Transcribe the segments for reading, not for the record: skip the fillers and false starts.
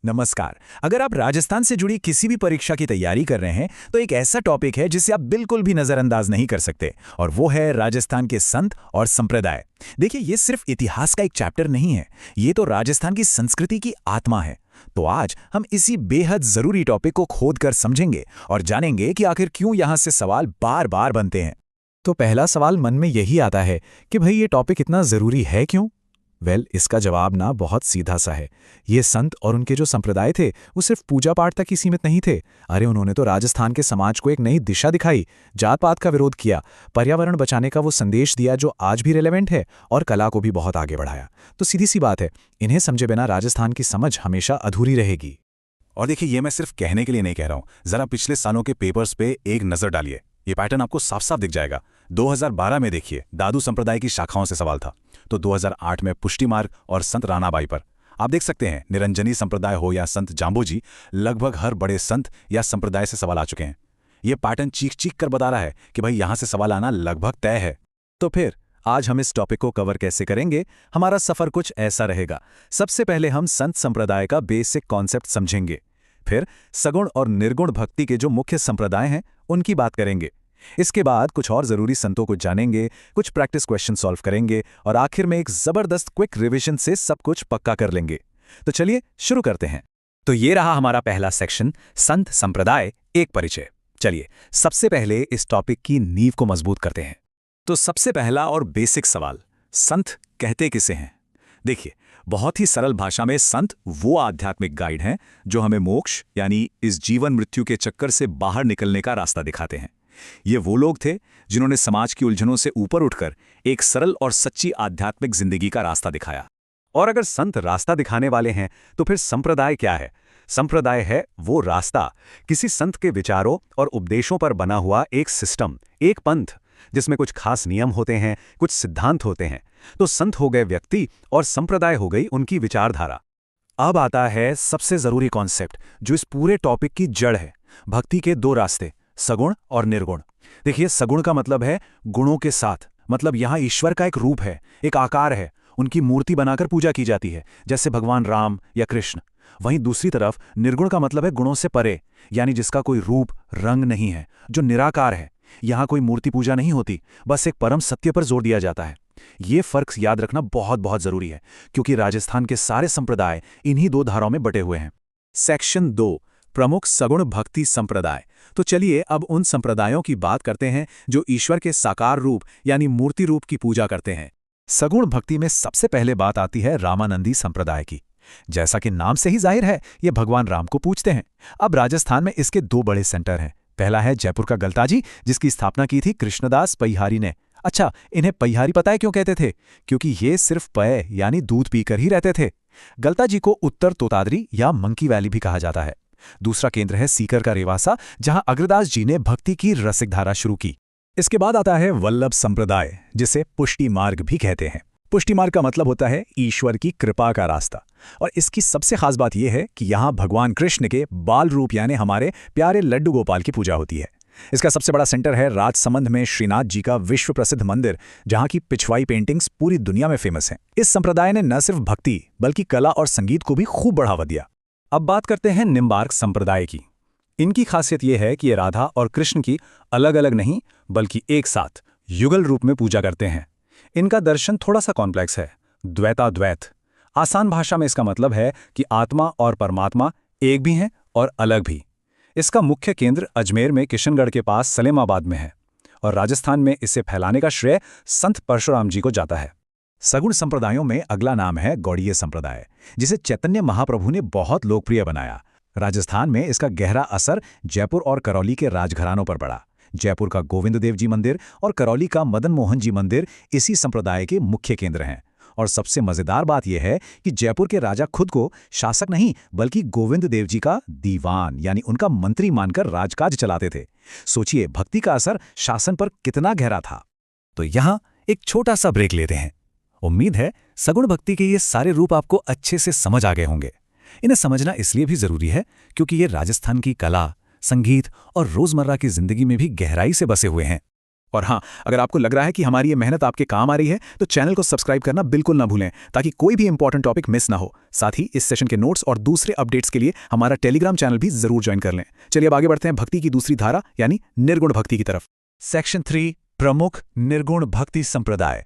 नमस्कार। अगर आप राजस्थान से जुड़ी किसी भी परीक्षा की तैयारी कर रहे हैं तो एक ऐसा टॉपिक है जिसे आप बिल्कुल भी नजरअंदाज नहीं कर सकते, और वो है राजस्थान के संत और संप्रदाय। देखिए, ये सिर्फ इतिहास का एक चैप्टर नहीं है, ये तो राजस्थान की संस्कृति की आत्मा है। तो आज हम इसी बेहद जरूरी टॉपिक को खोद कर समझेंगे और जानेंगे कि आखिर क्यों यहाँ से सवाल बार बार बनते हैं। तो पहला सवाल मन में यही आता है कि भाई, ये टॉपिक इतना जरूरी है क्यों? इसका जवाब ना बहुत सीधा सा है। ये संत और उनके जो संप्रदाय थे वो सिर्फ पूजा पाठ तक ही सीमित नहीं थे। अरे, उन्होंने तो राजस्थान के समाज को एक नई दिशा दिखाई, जात पात का विरोध किया, पर्यावरण बचाने का वो संदेश दिया जो आज भी रिलेवेंट है, और कला को भी बहुत आगे बढ़ाया। तो सीधी सी बात है, इन्हें समझे बिना राजस्थान की समझ हमेशा अधूरी रहेगी। और देखिए, ये मैं सिर्फ कहने के लिए नहीं कह रहा हूँ। जरा पिछले सालों के पेपर्स पे एक नजर डालिए, ये पैटर्न आपको साफ साफ दिख जाएगा। 2012 में देखिए, दादू संप्रदाय की शाखाओं से सवाल था। तो 2008 में पुष्टि मार्ग और संत रानाबाई पर आप देख सकते हैं। निरंजनी संप्रदाय हो या संत जाम्बोजी, लगभग हर बड़े संत या संप्रदाय से सवाल आ चुके हैं। ये पैटर्न चीख चीख कर बता रहा है कि भाई, यहां से सवाल आना लगभग तय है। तो फिर आज हम इस टॉपिक को कवर कैसे करेंगे? हमारा सफर कुछ ऐसा रहेगा। सबसे पहले हम संत संप्रदाय का बेसिक कॉन्सेप्ट समझेंगे, फिर सगुण और निर्गुण भक्ति के जो मुख्य संप्रदाय हैं उनकी बात करेंगे। इसके बाद कुछ और जरूरी संतों को जानेंगे, कुछ प्रैक्टिस क्वेश्चन सॉल्व करेंगे, और आखिर में एक जबरदस्त क्विक रिवीजन से सब कुछ पक्का कर लेंगे। तो चलिए शुरू करते हैं। तो ये रहा हमारा पहला सेक्शन, संत संप्रदाय, एक परिचय। चलिए सबसे पहले इस टॉपिक की नींव को मजबूत करते हैं। तो सबसे पहला और बेसिक सवाल, संत कहते किसे हैं? देखिए, बहुत ही सरल भाषा में संत वो आध्यात्मिक गाइड हैं जो हमें मोक्ष यानी इस जीवन मृत्यु के चक्कर से बाहर निकलने का रास्ता दिखाते हैं। ये वो लोग थे जिन्होंने समाज की उलझनों से ऊपर उठकर एक सरल और सच्ची आध्यात्मिक जिंदगी का रास्ता दिखाया। और अगर संत रास्ता दिखाने वाले हैं तो फिर संप्रदाय क्या है? संप्रदाय है वो रास्ता, किसी संत के विचारों और उपदेशों पर बना हुआ एक सिस्टम, एक पंथ, जिसमें कुछ खास नियम होते हैं, कुछ सिद्धांत होते हैं। तो संत हो गए व्यक्ति और संप्रदाय हो गई उनकी विचारधारा। अब आता है सबसे जरूरी कॉन्सेप्ट जो इस पूरे टॉपिक की जड़ है, भक्ति के दो रास्ते, सगुण और निर्गुण। देखिए, सगुण का मतलब है गुणों के साथ, मतलब यहां ईश्वर का एक रूप है, एक आकार है, उनकी मूर्ति बनाकर पूजा की जाती है, जैसे भगवान राम या कृष्ण। वहीं दूसरी तरफ निर्गुण का मतलब है गुणों से परे, यानी जिसका कोई रूप रंग नहीं है, जो निराकार है। यहां कोई मूर्ति पूजा नहीं होती, बस एक परम सत्य पर जोर दिया जाता है। ये फर्क याद रखना बहुत बहुत जरूरी है, क्योंकि राजस्थान के सारे संप्रदाय इन्हीं दो धाराओं में बटे हुए हैं। सेक्शन 2, प्रमुख सगुण भक्ति संप्रदाय। तो चलिए अब उन संप्रदायों की बात करते हैं जो ईश्वर के साकार रूप यानी मूर्ति रूप की पूजा करते हैं। सगुण भक्ति में सबसे पहले बात आती है रामानंदी संप्रदाय की। जैसा कि नाम से ही जाहिर है, ये भगवान राम को पूजते हैं। अब राजस्थान में इसके दो बड़े सेंटर हैं। पहला है जयपुर का गलताजी, जिसकी स्थापना की थी कृष्णदास पईहारी ने। अच्छा, इन्हें पईहारी पता है क्यों कहते थे? क्योंकि ये सिर्फ पेय यानी दूध पीकर ही रहते थे। गलताजी को उत्तर तोतादरी या मंकी वैली भी कहा जाता है। दूसरा केंद्र है सीकर का रेवासा, जहां अग्रदास जी ने भक्ति की रसिक धारा शुरू की। इसके बाद आता है वल्लभ संप्रदाय, जिसे पुष्टि मार्ग भी कहते हैं। पुष्टि मार्ग का मतलब होता है ईश्वर की कृपा का रास्ता, और इसकी सबसे खास बात यह है कि यहां भगवान कृष्ण के बाल रूप यानी हमारे प्यारे लड्डू गोपाल की पूजा होती है। इसका सबसे बड़ा सेंटर है राजसमंद में श्रीनाथ जी का विश्व प्रसिद्ध मंदिर, जहां की पिछवाई पेंटिंग्स पूरी दुनिया में फेमस हैं। इस संप्रदाय ने न सिर्फ भक्ति बल्कि कला और संगीत को भी खूब बढ़ावा दिया। अब बात करते हैं निम्बार्क संप्रदाय की। इनकी खासियत यह है कि ये राधा और कृष्ण की अलग अलग नहीं बल्कि एक साथ युगल रूप में पूजा करते हैं। इनका दर्शन थोड़ा सा कॉम्प्लेक्स है, द्वैताद्वैत। आसान भाषा में इसका मतलब है कि आत्मा और परमात्मा एक भी हैं और अलग भी। इसका मुख्य केंद्र अजमेर में किशनगढ़ के पास सलेमाबाद में है, और राजस्थान में इसे फैलाने का श्रेय संत परशुराम जी को जाता है। सगुण संप्रदायों में अगला नाम है गौड़ीय संप्रदाय, जिसे चैतन्य महाप्रभु ने बहुत लोकप्रिय बनाया। राजस्थान में इसका गहरा असर जयपुर और करौली के राजघरानों पर पड़ा। जयपुर का गोविंद देव जी मंदिर और करौली का मदन मोहन जी मंदिर इसी संप्रदाय के मुख्य केंद्र हैं। और सबसे मजेदार बात यह है कि जयपुर के राजा खुद को शासक नहीं बल्कि गोविंद देव जी का दीवान यानी उनका मंत्री मानकर राजकाज चलाते थे। सोचिए, भक्ति का असर शासन पर कितना गहरा था। तो यहां एक छोटा सा ब्रेक लेते हैं। उम्मीद है सगुण भक्ति के ये सारे रूप आपको अच्छे से समझ आ गए होंगे। इन्हें समझना इसलिए भी जरूरी है क्योंकि ये राजस्थान की कला, संगीत और रोजमर्रा की जिंदगी में भी गहराई से बसे हुए हैं। और हाँ, अगर आपको लग रहा है कि हमारी ये मेहनत आपके काम आ रही है तो चैनल को सब्सक्राइब करना बिल्कुल ना भूलें, ताकि कोई भी इंपॉर्टेंट टॉपिक मिस ना हो। साथ ही इस सेशन के नोट्स और दूसरे अपडेट्स के लिए हमारा टेलीग्राम चैनल भी जरूर ज्वाइन कर लें। चलिए अब आगे बढ़ते हैं भक्ति की दूसरी धारा यानी निर्गुण भक्ति की तरफ। सेक्शन 3, प्रमुख निर्गुण भक्ति संप्रदाय।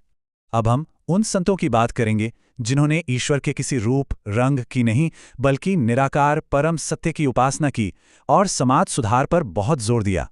अब हम उन संतों की बात करेंगे जिन्होंने ईश्वर के किसी रूप रंग की नहीं बल्कि निराकार परम सत्य की उपासना की और समाज सुधार पर बहुत जोर दिया।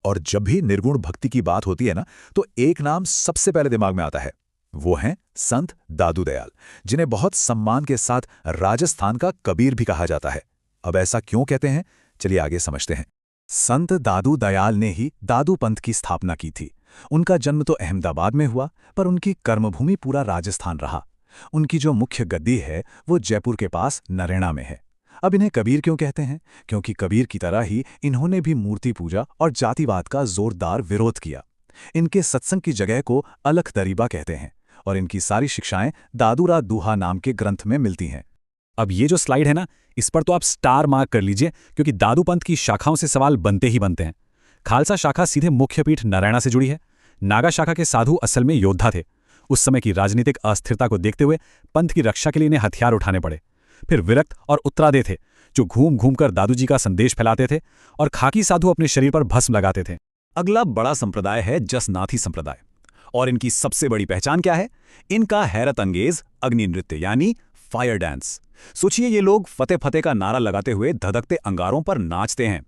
और जब भी निर्गुण भक्ति की बात होती है ना, तो एक नाम सबसे पहले दिमाग में आता है। वो हैं संत दादू दयाल, जिन्हें बहुत सम्मान के साथ राजस्थान का कबीर भी कहा जाता है। अब ऐसा क्यों कहते हैं, चलिए आगे समझते हैं। संत दादू दयाल ने ही दादू पंथ की स्थापना की थी। उनका जन्म तो अहमदाबाद में हुआ, पर उनकी कर्मभूमि पूरा राजस्थान रहा। उनकी जो मुख्य गद्दी है वो जयपुर के पास नरैना में है। अब इन्हें कबीर क्यों कहते हैं? क्योंकि कबीर की तरह ही इन्होंने भी मूर्ति पूजा और जातिवाद का जोरदार विरोध किया। इनके सत्संग की जगह को अलख दरीबा कहते हैं और इनकी सारी शिक्षाएं दादूरा दूहा नाम के ग्रंथ में मिलती हैं। अब ये जो स्लाइड है ना, इस पर तो आप स्टार मार्क कर लीजिए, क्योंकि दादू पंथ की शाखाओं से सवाल बनते ही बनते हैं। खालसा शाखा सीधे मुख्य पीठ नारायणा से जुड़ी है। नागा शाखा के साधु असल में योद्धा थे। उस समय की राजनीतिक अस्थिरता को देखते हुए पंथ की रक्षा के लिए इन्हें हथियार उठाने पड़े। फिर विरक्त और उत्तरादे थे, जो घूम घूम कर दादूजी का संदेश फैलाते थे, और खाकी साधु अपने शरीर पर भस्म लगाते थे। अगला बड़ा संप्रदाय है जसनाथी संप्रदाय। और इनकी सबसे बड़ी पहचान क्या है? इनका हैरत अंगेज अग्नि नृत्य यानी फायर डांस। सोचिए, ये लोग फतेह फतेह का नारा लगाते हुए धधकते अंगारों पर नाचते हैं।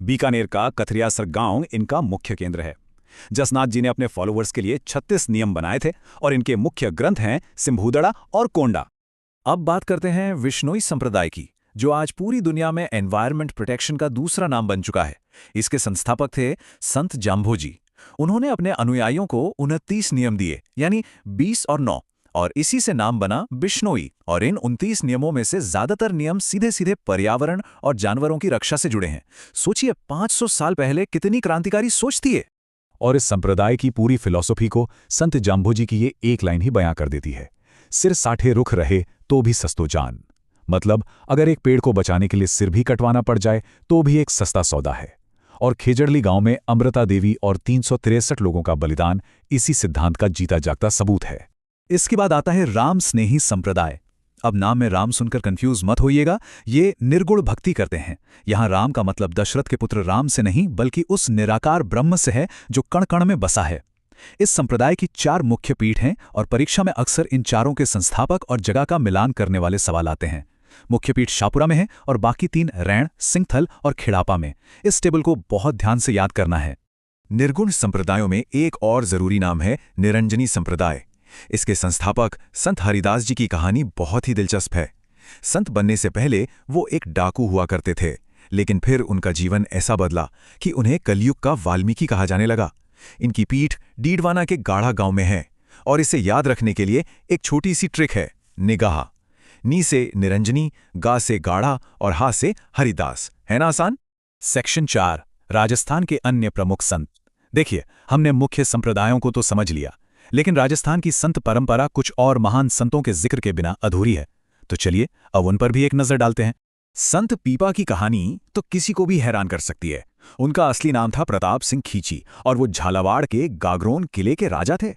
बीकानेर का कथरियासर गांव इनका मुख्य केंद्र है। जसनाथ जी ने अपने फॉलोअर्स के लिए 36 नियम बनाए थे और इनके मुख्य ग्रंथ हैं सिंभूदड़ा और कोंडा। अब बात करते हैं विश्नोई संप्रदाय की, जो आज पूरी दुनिया में एनवायरमेंट प्रोटेक्शन का दूसरा नाम बन चुका है। इसके संस्थापक थे संत जाम्भोजी। उन्होंने अपने अनुयायियों को 29 नियम दिए, यानी 20 और 9, और इसी से नाम बना बिश्नोई। और इन 29 नियमों में से ज्यादातर नियम सीधे सीधे पर्यावरण और जानवरों की रक्षा से जुड़े हैं। सोचिए, 500 साल पहले कितनी क्रांतिकारी सोच थी ये। और इस संप्रदाय की पूरी फिलॉसफी को संत जाम्भोजी की ये एक लाइन ही बयां कर देती है: सिर साठे रुख रहे तो भी सस्तो जान। मतलब, अगर एक पेड़ को बचाने के लिए सिर भी कटवाना पड़ जाए तो भी एक सस्ता सौदा है। और खेजड़ली गांव में अमृता देवी और 363 लोगों का बलिदान इसी सिद्धांत का जीता जागता सबूत है। इसके बाद आता है राम स्नेही संप्रदाय। अब नाम में राम सुनकर कंफ्यूज मत होइएगा, ये निर्गुण भक्ति करते हैं। यहां राम का मतलब दशरथ के पुत्र राम से नहीं, बल्कि उस निराकार ब्रह्म से है जो कण कण में बसा है। इस संप्रदाय की 4 मुख्य पीठ हैं और परीक्षा में अक्सर इन चारों के संस्थापक और जगह का मिलान करने वाले सवाल आते हैं। मुख्य पीठ शाहपुरा में है और बाकी 3 रैण, सिंगथल और खिड़ापा में। इस टेबल को बहुत ध्यान से याद करना है। निर्गुण संप्रदायों में एक और जरूरी नाम है निरंजनी संप्रदाय। इसके संस्थापक संत हरिदास जी की कहानी बहुत ही दिलचस्प है। संत बनने से पहले वो एक डाकू हुआ करते थे, लेकिन फिर उनका जीवन ऐसा बदला कि उन्हें कलयुग का वाल्मीकि कहा जाने लगा। इनकी पीठ डीडवाना के गाढ़ा गांव में है और इसे याद रखने के लिए एक छोटी सी ट्रिक है, निगाह। नी से निरंजनी, गा से गाढ़ा और हा से हरिदास। है ना आसान? सेक्शन 4, राजस्थान के अन्य प्रमुख संत। देखिए, हमने मुख्य संप्रदायों को तो समझ लिया, लेकिन राजस्थान की संत परंपरा कुछ और महान संतों के जिक्र के बिना अधूरी है। तो चलिए अब उन पर भी एक नजर डालते हैं। संत पीपा की कहानी तो किसी को भी हैरान कर सकती है। उनका असली नाम था प्रताप सिंह खींची और वो झालावाड़ के गागरोन किले के राजा थे।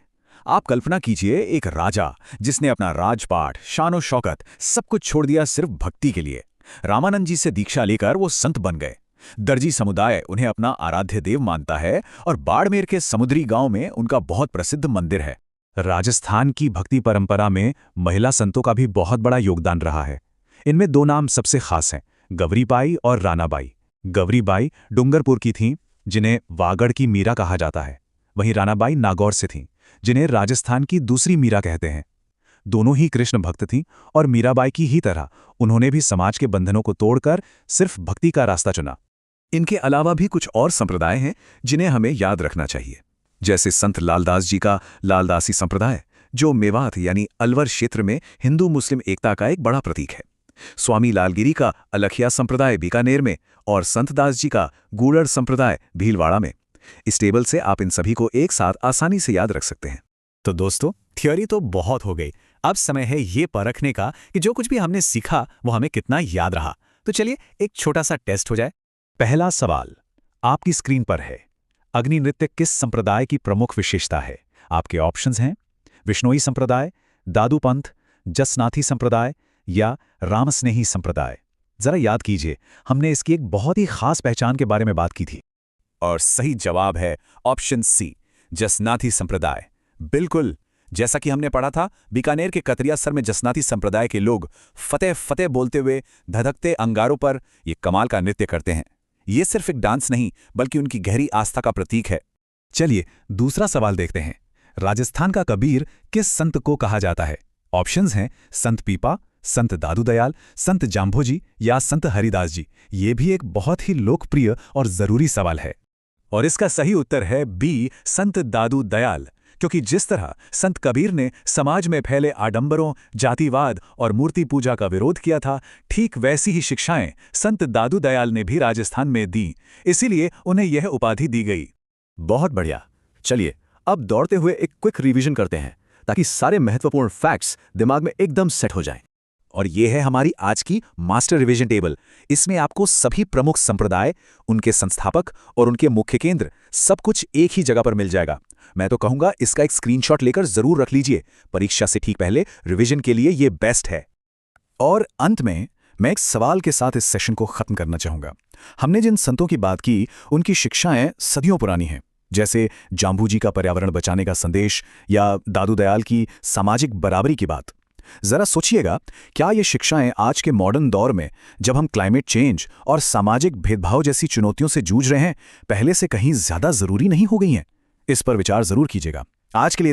आप कल्पना कीजिए, एक राजा जिसने अपना राजपाट, शानो शौकत सब कुछ छोड़ दिया सिर्फ भक्ति के लिए। रामानंद जी से दीक्षा लेकर वो संत बन गए। दर्जी समुदाय उन्हें अपना आराध्य देव मानता है और बाड़मेर के समुद्री गांव में उनका बहुत प्रसिद्ध मंदिर है। राजस्थान की भक्ति परंपरा में महिला संतों का भी बहुत बड़ा योगदान रहा है। इनमें 2 नाम सबसे खास हैं, गवरीबाई और रानाबाई। गवरीबाई डूंगरपुर की थीं, जिन्हें वागड़ की मीरा कहा जाता है। वहीं रानाबाई नागौर से थीं, जिन्हें राजस्थान की दूसरी मीरा कहते हैं। दोनों ही कृष्ण भक्त थीं और मीराबाई की ही तरह उन्होंने भी समाज के बंधनों को तोड़कर सिर्फ भक्ति का रास्ता चुना। इनके अलावा भी कुछ और संप्रदाय हैं जिन्हें हमें याद रखना चाहिए, जैसे संत लालदास जी का लालदासी संप्रदाय, जो मेवात यानी अलवर क्षेत्र में हिंदू मुस्लिम एकता का एक बड़ा प्रतीक है। स्वामी लालगिरी का अलखिया संप्रदाय बीकानेर में और संत दास जी का गूढ़र संप्रदाय भीलवाड़ा में। इस टेबल से आप इन सभी को एक साथ आसानी से याद रख सकते हैं। तो दोस्तों, थ्योरी तो बहुत हो गई। अब समय है ये परखने का कि जो कुछ भी हमने सीखा वो हमें कितना याद रहा। तो चलिए एक छोटा सा टेस्ट हो जाए। पहला सवाल आपकी स्क्रीन पर है। अग्नि नृत्य किस संप्रदाय की प्रमुख विशेषता है? आपके ऑप्शंस हैं विष्णोई संप्रदाय, दादूपंथ, जसनाथी संप्रदाय या रामस्नेही संप्रदाय। जरा याद कीजिए, हमने इसकी एक बहुत ही खास पहचान के बारे में बात की थी। और सही जवाब है ऑप्शन सी, जसनाथी संप्रदाय। बिल्कुल, जैसा कि हमने पढ़ा था, बीकानेर के कतरियासर में जसनाथी संप्रदाय के लोग फतेह फतेह बोलते हुए धधकते अंगारों पर ये कमाल का नृत्य करते हैं। ये सिर्फ एक डांस नहीं, बल्कि उनकी गहरी आस्था का प्रतीक है। चलिए दूसरा सवाल देखते हैं। राजस्थान का कबीर किस संत को कहा जाता है? ऑप्शंस हैं संत पीपा, संत दादू दयाल, संत जाम्भोजी या संत हरिदास जी। ये भी एक बहुत ही लोकप्रिय और जरूरी सवाल है और इसका सही उत्तर है बी, संत दादू दयाल। क्योंकि जिस तरह संत कबीर ने समाज में फैले आडंबरों, जातिवाद और मूर्ति पूजा का विरोध किया था, ठीक वैसी ही शिक्षाएं संत दादू दयाल ने भी राजस्थान में दी। इसीलिए उन्हें यह उपाधि दी गई। बहुत बढ़िया। चलिए अब दौड़ते हुए एक क्विक रिवीजन करते हैं ताकि सारे महत्वपूर्ण फैक्ट्स दिमाग में एकदम सेट हो जाएं। और ये है हमारी आज की मास्टर रिवीजन टेबल। इसमें आपको सभी प्रमुख संप्रदाय, उनके संस्थापक और उनके मुख्य केंद्र सब कुछ एक ही जगह पर मिल जाएगा। मैं तो कहूंगा इसका एक स्क्रीनशॉट लेकर जरूर रख लीजिए। परीक्षा से ठीक पहले रिवीजन के लिए ये बेस्ट है। और अंत में मैं एक सवाल के साथ इस सेशन को खत्म करना चाहूंगा। हमने जिन संतों की बात की, उनकी शिक्षाएं सदियों पुरानी हैं, जैसे जाम्बू का पर्यावरण बचाने का संदेश या दादू दयाल की सामाजिक बराबरी की बात। जरा सोचिएगा, क्या ये शिक्षाएं आज के मॉडर्न दौर में, जब हम क्लाइमेट चेंज और सामाजिक भेदभाव जैसी चुनौतियों से जूझ रहे हैं, पहले से कहीं ज्यादा जरूरी नहीं हो गई हैं? इस पर विचार जरूर कीजिएगा। आज के लिए